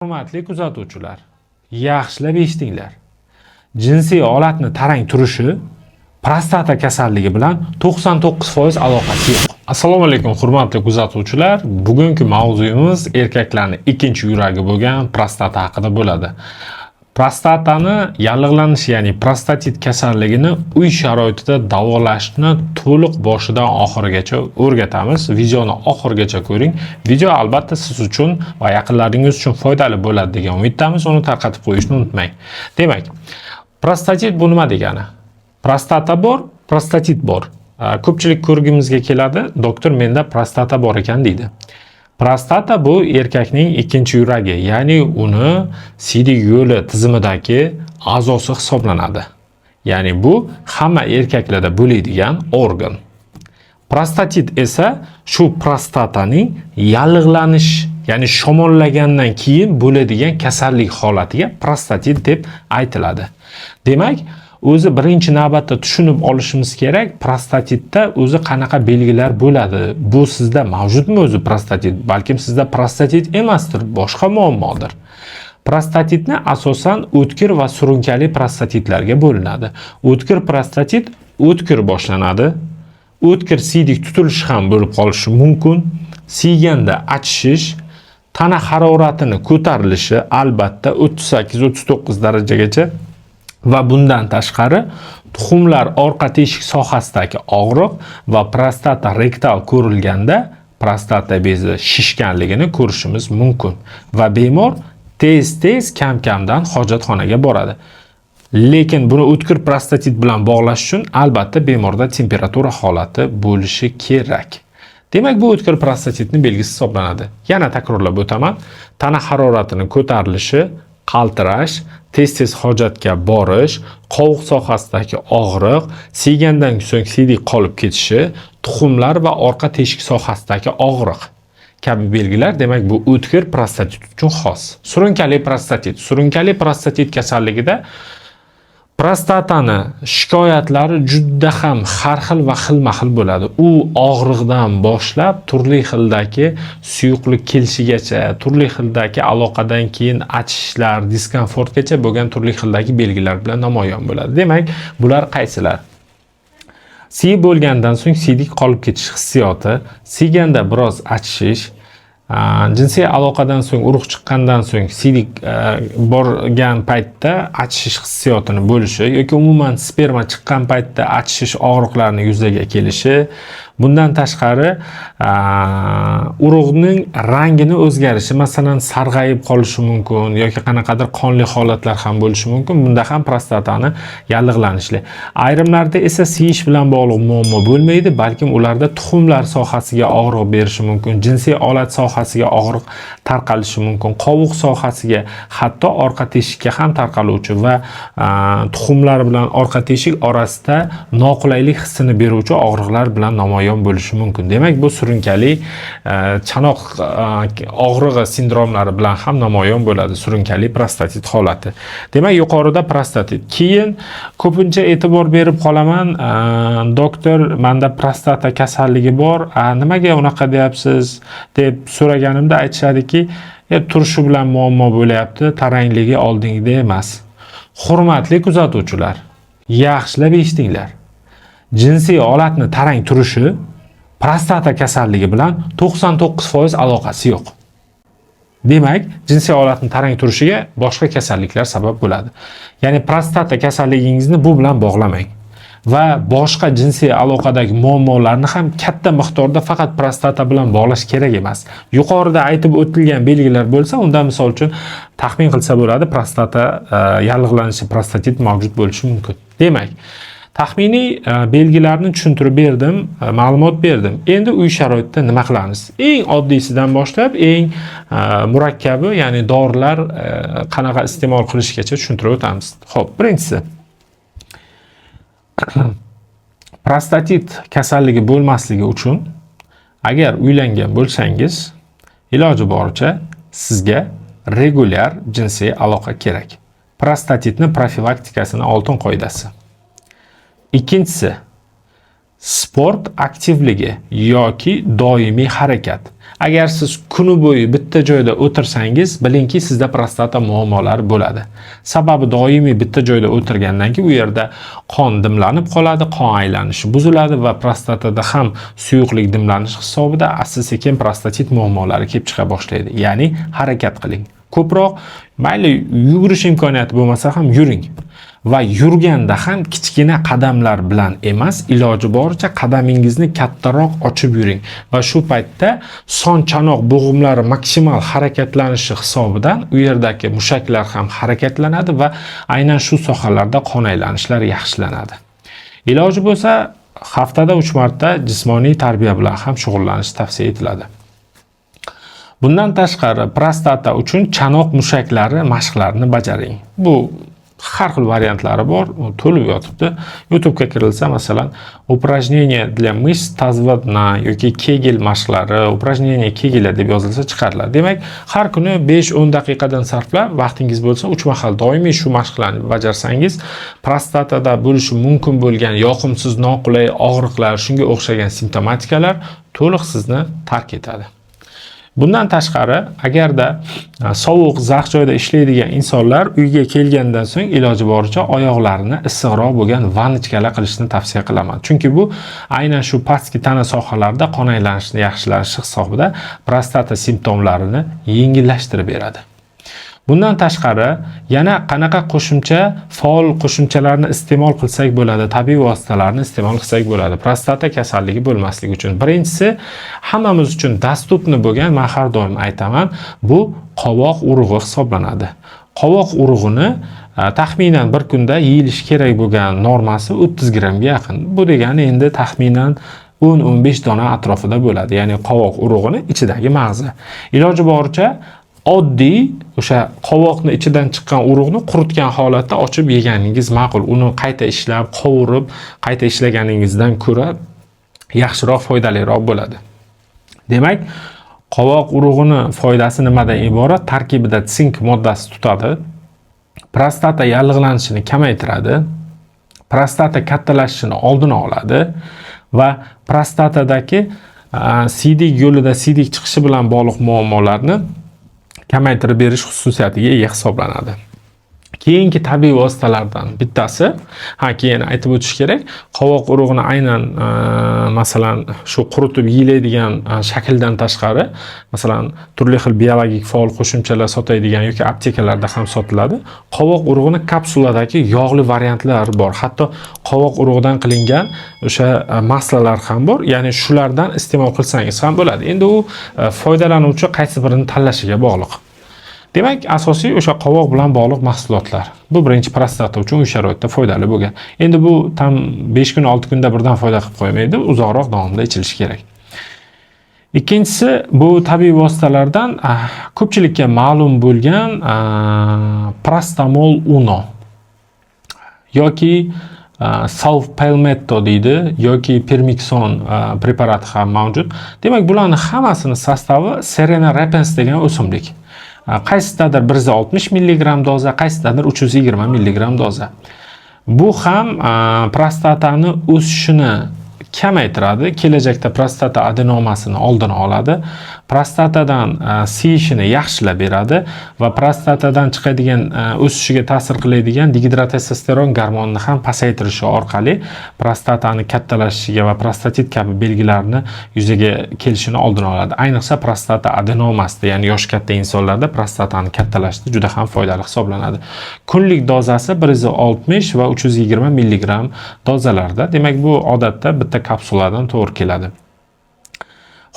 Hurmatli kuzatuvchilar, yaxshilab eshitinglar. Jinsiy olatni tarang turishi prostata kasalligi bilan 99% aloqasi yo'q. Assalomu alaykum hurmatli kuzatuvchilar. Bugungi mavzuyimiz erkaklarning ikkinchi yuragi bo'lgan prostata haqida bo'ladi. Prostatani yallig'lanishi, ya'ni prostatit kasalligini uy sharoitida davolashni to'liq boshidan oxirigacha o'rgatamiz. Videoni oxirigacha ko'ring. Video albatta siz uchun va yaqinlaringiz uchun foydali bo'ladi degan umiddamiz. Uni tarqatib qo'yishni unutmang. Demak, prostatit bu nima degani? Prostata bor, prostatit bor. Ko'pchilik ko'rgimizga keladi, doktor menda prostata bor ekan deydi. Prostata bu erkakning ikkinchi yuragi, ya'ni uni siydik yo'li tizimidagi a'zosi hisoblanadi. Ya'ni bu hamma erkaklarda bo'ladigan organ. Prostatit esa shu prostataning yallig'lanish, ya'ni shamollagandan keyin bo'ladigan kasallik holatiga prostatit deb aytiladi. Demak, o'zi birinchi navbatda tushunib olishimiz kerak, prostatitda o'zi qanaqa belgilar bo'ladi. Bu sizda mavjudmi o'zi prostatit? Balkim sizda prostatit emasdir, boshqa muammodir. Prostatitni asosan o'tkir va surunkali prostatitlarga bo'linadi. O'tkir prostatit o'tkir boshlanadi. O'tkir siydik tutilishi ham bo'lib qolishi mumkin. Siyganda achishish, tana haroratini ko'tarilishi albatta 38-39 darajagacha va bundan tashqari tuxumlar orqa teshik sohasidagi og'riq va prostata rektal ko'rilganda prostata bezi shishganligini ko'rishimiz mumkin va bemor tez kam-kamdan hojatxonaga boradi. Lekin buni o'tkir prostatit bilan bog'lash uchun albatta bemorda temperatura holati bo'lishi kerak. Demak, bu o'tkir prostatitning belgisi hisoblanadi. Yana takrorlab o'taman. Tana haroratining ko'tarilishi, qaltirash, tez hojatga borish, qovuq sohasidagi og'riq, siygandan so'ng siydik qolib ketishi, tuxumlar va orqa teshik sohasidagi og'riq kabi belgilar, demak, bu o'tkir prostatit uchun xos. Surunkali prostatit kasalligida prostatani shikoyatlari juda ham har xil va xilma-xil bo'ladi. U og'riqdan boshlab turli xildagi suyuqlik kelishigacha, turli xildagi aloqadan keyin achishlar, diskomfortgacha bo'lgan turli xildagi belgilar bilan namoyon bo'ladi. Demak, bular qaysilar? Siyib bo'lgandan so'ng siydik qolib ketish hissiyoti, siyganda biroz achishish, jinsiy aloqadan so'ng urug' chiqqandan so'ng siydik borgan paytda achishish hissiyotini bo'lishi yoki umuman sperma chiqqan paytda achishish og'riqlarning yuzaga kelishi, bundan tashqari urug'ning rangini o'zgarishi, masalan, sarg'ayib qolishi mumkin yoki qanaqadir qonli holatlar ham bo'lishi mumkin. Bunda ham prostatani yallig'lanishi. Ayrimlarda esa siyish bilan bog'liq muammo bo'lmaydi, balkim ularda tuxumlar sohasiga og'riq berishi mumkin, jinsiy olat sohasiga og'riq tarqalishi mumkin, qovuq sohasiga, hatto orqa teshikka ham tarqaluvchi va tuxumlar bilan orqa teshik orasida noqulaylik hissini beruvchi og'riqlar bilan namoyon bo'lishi mumkin. Demak, bu surunkali chanoq og'rig'i sindromlari bilan ham namoyon bo'ladi, surunkali prostatit holati. Demak, yuqorida prostatit. Keyin ko'pincha e'tibor berib qolaman, doktor, menda prostata kasalligi bor, nimaga unaqa deyapsiz deb so'raganimda aytishadiki, turishi bilan muammo bo'lyapti, tarangligi oldingida emas. Hurmatli kuzatuvchilar, yaxshilab eshitinglar. Jinsiy olatni tarang turishi prostata kasalligi bilan 99% aloqasi yo'q. Demak, jinsiy olatni tarang turishiga boshqa kasalliklar sabab bo'ladi. Ya'ni prostata kasalligingizni bu bilan bog'lamang va boshqa jinsiy aloqadagi muammolarni ham katta miqdorda faqat prostata bilan bog'lash kerak emas. Yuqorida aytib o'tilgan belgilar bo'lsa, unda misol uchun taxmin qilsa bo'ladi, prostata yallig'lanishi, prostatit mavjud bo'lishi mumkin. Demak, taxminiy belgilarni tushuntirib berdim, ma'lumot berdim. Endi uy sharoitida nima qilamiz? Eng oddiysidan boshlab eng murakkabi, ya'ni dorilar qanaqa iste'mol qilishgacha tushuntirib o'tamiz. Xo'p, birinchisi, prostatit kasalligi bo'lmasligi uchun agar uylangan bo'lsangiz, iloji boricha sizga regular jinsiy aloqa kerak. Prostatitni profilaktikasini oltin qoidasi. Ikkinchisi, sport aktivligi yoki doimiy harakat. Agar siz kuni bo'yi bitta joyda o'tirsangiz, bilingki sizda prostata muammolari bo'ladi. Sababi doimiy bitta joyda o'tirgandan keyin u yerda qon dimlanib qoladi, qon aylanishi buziladi va prostatada ham suyuqlik dimlanishi hisobida asta-sekin prostatit muammolari kelib chiqa boshlaydi. Ya'ni harakat qiling. Ko'proq mayli yugurish imkoniyati bo'lmasa ham yuring. Va yurganda ham kichkina qadamlar bilan emas, iloji boricha qadamingizni kattaroq ochib yuring va shu paytda son chanoq bo'g'imlari maksimal harakatlanishi hisobidan u yerdagi mushaklar ham harakatlanadi va aynan shu sohalarda qon aylanishlar yaxshilanadi. Iloji bo'lsa, haftada 3 marta jismoniy tarbiya bilan ham shug'ullanish tavsiya etiladi. Bundan tashqari, prostata uchun chanoq mushaklari mashqlarini bajaring. Bu har xil variantlari bor, to'lib yotibdi. YouTube'ga kirilsa, masalan, упражнение для мышц тазводна yoki Kegel mashqlari, упражнение Kegel deb yozilsa chiqariladi. Demak, har kuni 5-10 daqiqadan sarflab, vaqtingiz bo'lsa, 3 mahal doimiy shu mashqlarni bajarsangiz, prostatada bo'lishi mumkin bo'lgan yoqimsiz, noqulay og'riqlar, shunga o'xshagan simptomatikalar to'liq sizni tark etadi. Bundan tashqari, agarda sovuq, zax joyda ishlaydigan insonlar uyga kelgandan so'ng iloji boricha oyoqlarini issiqroq bo'lgan vannichkalar qilishni tavsiya qilaman. Chunki bu aynan shu pastki tana sohalarida qon aylanishini yaxshilash hisobida prostata simptomlarini yengillashtirib beradi. Bundan tashqari, yana qanaqa qo'shimcha faol qo'shimchalarni iste'mol qilsak bo'ladi, tabiiy vositalarni iste'mol qilsak bo'ladi prostata kasalligi bo'lmasligi uchun. Birinchisi, hammamiz uchun dostupni bo'lgan, men har doim aytaman, bu qovoq urug'i hisoblanadi. Qovoq urug'ini taxminan bir kunda yeyilish kerak bo'lgan normasi 30 grammga yaqin. Bu degani endi taxminan 10-15 dona atrofida bo'ladi. Ya'ni qovoq urug'ini ichidagi mag'zi. Iloji boricha oddiy o'sha qovoqni ichidan chiqqan urug'ni quritgan holatda ochib yeganingiz ma'qul. Uni qayta ishlab, qovurib, qayta ishlaganingizdan ko'ra yaxshiroq, foydaliroq bo'ladi. Demak, qovoq urug'ini foydasi nimadan iborat? Tarkibida sink moddasi tutadi. Prostata yallig'lanishini kamaytiradi. Prostata kattalashishini oldini oladi va prostatadagi siydik yo'lida siydik chiqishi bilan bog'liq muammolarni kamaytirib berish xususiyatiga ega hisoblanadi. Keyingi tabiiy vositalardan bittasi, keyin aytib o'tish kerak, qovoq urug'ini aynan masalan shu quritib yeyiladigan shakldan tashqari, masalan, turli xil biologik faol qo'shimchalar sotadigan yoki aptekalarda ham sotiladi. Qovoq urug'ini kapsuladagi yog'li variantlari bor. Hatto qovoq urug'idan qilingan o'sha maslalar ham bor. Ya'ni shulardan iste'mol qilsangiz ham bo'ladi. Endi u foydalanuvchi qaysi birini tanlashiga bog'liq. Demak, asosiy o'sha qovoq bilan bog'liq mahsulotlar. Bu birinchi prostata uchun uy sharoitida foydali bo'lgan. Endi bu tam 5 kun, 6 kunda birdan foyda qilib qo'ymaydi, uzoqroq davomida ichilishi kerak. Ikkinchisi, bu tabiiy vositalardan ko'pchilikka ma'lum bo'lgan Prostamol Uno yoki Sulfapalmetto deydi yoki Permixon preparati ham mavjud. Demak, bularning hammasini sostavi Serena repens degan o'simlik. Qaysidadir 160 mg doza, qaysidadir 320 mg doza. Bu ham prostatani o'sishini kamaytiradi, kelajakda prostata adenomasini oldini oladi, prostatadan siyishini yaxshilab beradi va prostatadan chiqadigan o'sishiga ta'sir qiladigan dihidrotestosteron gormonini ham pasaytirishi orqali prostatani kattalashishiga va prostatit kabi belgilarni yuzaga kelishini oldini oladi. Ayniqsa prostata adenomasida, ya'ni yosh katta insonlarda prostatani kattalashda juda ham foydali hisoblanadi. Kunlik dozasi 160 va 320 mg dozalarda. Demak, bu odatda bitta kapsuladan to'g'ri keladi.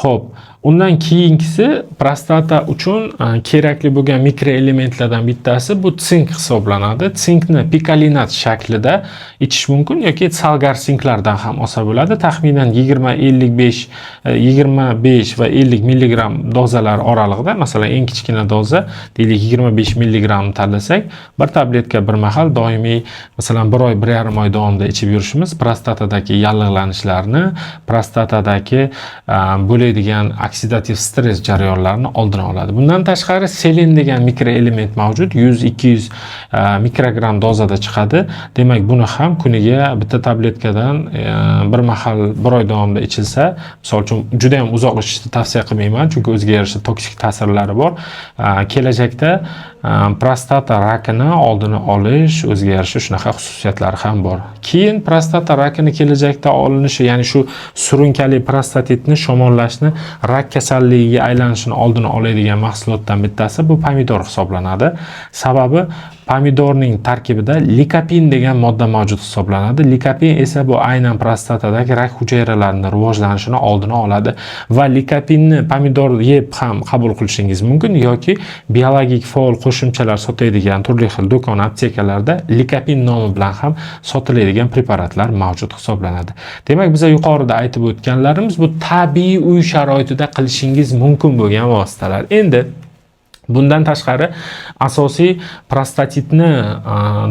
Xo'p, undan keyingisi prostata uchun kerakli bo'lgan mikroelementlardan bittasi bu sink hisoblanadi. Sinkni pikolinat shaklida ichish mumkin yoki salgar sinklardan ham olsa bo'ladi. Taxminan 25 va 50 mg dozalar oralig'ida, masalan, eng kichkina doza deylik 25 mg tanlasak, bir tabletka bir mahal doimiy, masalan, 1 oy, 1,5 oy davomida ichib yurishimiz prostatadagi yallig'lanishlarni, prostatadagi bo'ladigan bo'ladigan oksidativ stress jarayonlarini oldini oladi. Bundan tashqari selen degan mikroelement mavjud, 100-200 mikrogramm dozada chiqadi. Demak, buni ham kuniga bitta tabletkadan bir mahal bir oy davomida ichilsa, misol uchun juda ham uzoq ichishni tavsiya qilmayman, chunki o'ziga yarasha toksik ta'sirlari bor. Kelajakda prostata rakini oldini olish o'ziga yarasha shunaqa xususiyatlari ham bor. Keyin prostata rakini kelajakda olinishi, ya'ni shu surunkali prostatitni shamollashni rak kasalligiga aylanishini oldini oladigan mahsulotdan bittasi bu pomidor hisoblanadi. Sababi pomidorning tarkibida likopin degan modda mavjud hisoblanadi. Likopin esa bu aynan prostatadagi rak hujayralarining rivojlanishini oldini oladi va likopinni pomidor yeb ham qabul qilishingiz mumkin yoki biologik faol qo'shimchalar sotadigan turli xil do'kon, aptekalarda likopin nomi bilan ham sotiladigan preparatlar mavjud hisoblanadi. Demak, biz yuqorida aytib o'tganlarimiz bu tabiiy uy sharoitida qilishingiz mumkin bo'lgan vositalar. Endi bundan tashqari asosiy prostatitni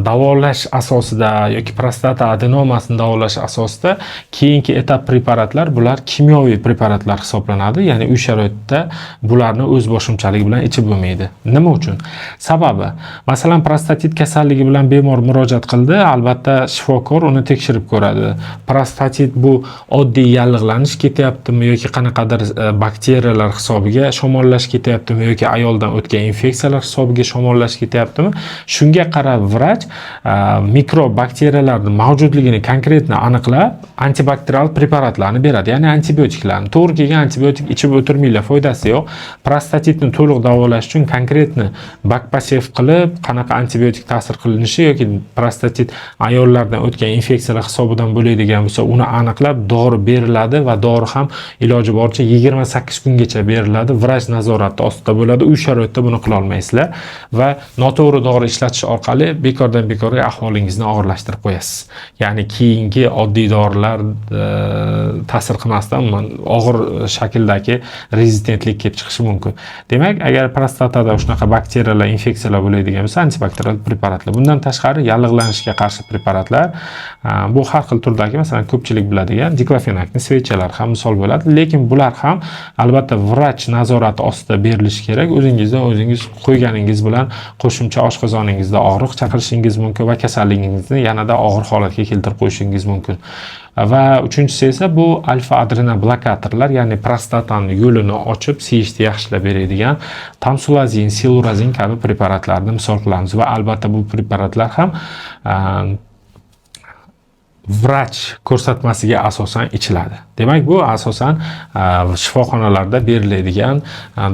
davolash asosida yoki prostata adenomasini davolash asosida keyingi etap preparatlar, bular kimyoviy preparatlar hisoblanadi. Ya'ni uy sharoitida bularni o'z boshimchaligi bilan ichib bo'lmaydi. Nima uchun? Sababi, masalan, prostatit kasalligi bilan bemor murojaat qildi, albatta shifokor uni tekshirib ko'radi. Prostatit bu oddiy yallig'lanish ketyaptimi yoki qanaqadir bakteriyalar hisobiga shamollash ketyaptimi yoki ayoldan o'tgan infeksiyalar hisobiga shamollash ketyaptimi? Shunga qarab vrach mikrobakteriyalarning mavjudligini konkretni aniqlab, antibakterial preparatlarni beradi, ya'ni antibiotiklarni. To'g'ri kelgan antibiotik ichib o'tirmanglar, foydasi yo'q. Prostatitni to'liq davolash uchun konkretni bakpasev qilib, qanaqa antibiotik ta'sir qilinishi yoki prostatit ayollardan o'tgan infeksiyalar hisobidan bo'ladigan bo'lsa, uni aniqlab dori beriladi va dori ham iloji boricha 28 kungacha beriladi. Vrach nazorati ostida bo'ladi. Uy sharoitida buni qila olmaysizlar va noto'g'ri dori ishlatish orqali bekordan bekorga ahvolingizni og'irlashtirib qo'yasiz. Ya'ni keyingi oddiy dorilar ta'sir qilmasdan og'ir shakldagi rezistentlik kelib chiqishi mumkin. Demak, agar prostatada shunaqa bakteriyalar, infeksiyalar bo'ladigan bo'lsa, antibakterial preparatlar. Bundan tashqari yallig'lanishga qarshi preparatlar, bu har xil turdagi, masalan, ko'pchilik biladigan diklofenakni svechalar ham misol bo'ladi, lekin bular ham albatta vrach nazorati ostida berilishi kerak. O'zingiz qo'yganingiz bilan qo'shimcha oshqozoningizda og'riq chaqirishingiz mumkin va kasalligingizni yanada og'ir holatga keltirib qo'yishingiz mumkin. Va uchinchisi esa bu alfa adrenoblokatorlar, ya'ni prostatani yo'lini ochib, siyishni yaxshilab beradigan tamsulazin, silurazin kabi preparatlarni misol qilamiz va albatta bu preparatlar ham vrach ko'rsatmasiga asosan ichiladi. Demak, bu asosan shifoxonalarda beriladigan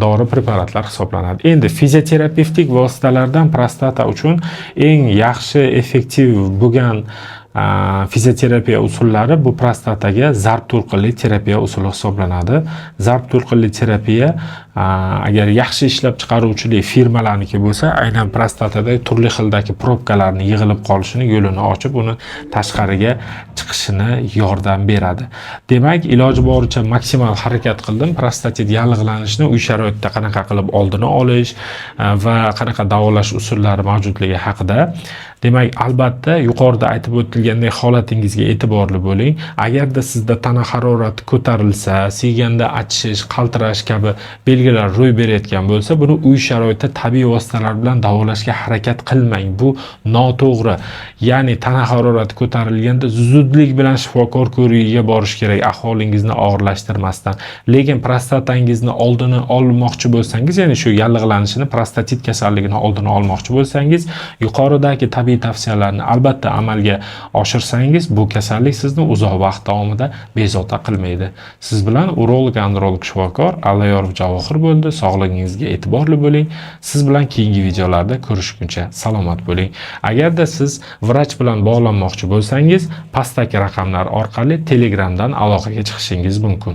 dori preparatlar hisoblanadi. Endi fizioterapevtik vositalardan prostata uchun eng yaxshi, effektiv bo'lgan fizioterapiya usullari bu prostataga zarb to'lqinli terapiya usuli hisoblanadi. Zarb to'lqinli terapiya agar yaxshi ishlab chiqaruvchi firmalarniki bo'lsa, aynan prostatada turli xildagi probkalarni yig'ilib qolishini yo'lini ochib, uni tashqariga chiqishini yordam beradi. Demak, iloji boricha maksimal harakat qildim prostatit yallig'lanishni uy sharoitida qanaqa qilib oldini olish va qanaqa davolash usullari mavjudligi haqida. Demak, albatta yuqorida aytib o'tilgandek holatingizga e'tiborli bo'ling. Agarda sizda tana harorati ko'tarilsa, siyganda achishish, qaltirash kabi belgilar ro'y berayotgan bo'lsa, buni uy sharoitida tabiiy vositalar bilan davolashga harakat qilmang. Bu noto'g'ri. Ya'ni tana harorati ko'tarilganda zudlik bilan shifokor ko'rigiga borish kerak, ahvolingizni og'irlashtirmasdan. Lekin prostatangizni oldini olmoqchi bo'lsangiz, ya'ni shu yallig'lanishini, prostatit kasalligini oldini olmoqchi bo'lsangiz, yuqoridagi tabiiy tavsiyalarni albatta amalga oshirsangiz, bu kasallik sizni uzoq vaqt davomida bezovta qilmaydi. Siz bilan urolog, androlog shifokor Allayorov Javohir bo'ldi. Sog'lig'ingizga e'tiborli bo'ling. Siz bilan keyingi videolarda ko'rishguncha salomat bo'ling. Agarda siz vrach bilan bog'lanmoqchi bo'lsangiz, pastdagi raqamlar orqali Telegramdan aloqaga chiqishingiz mumkin.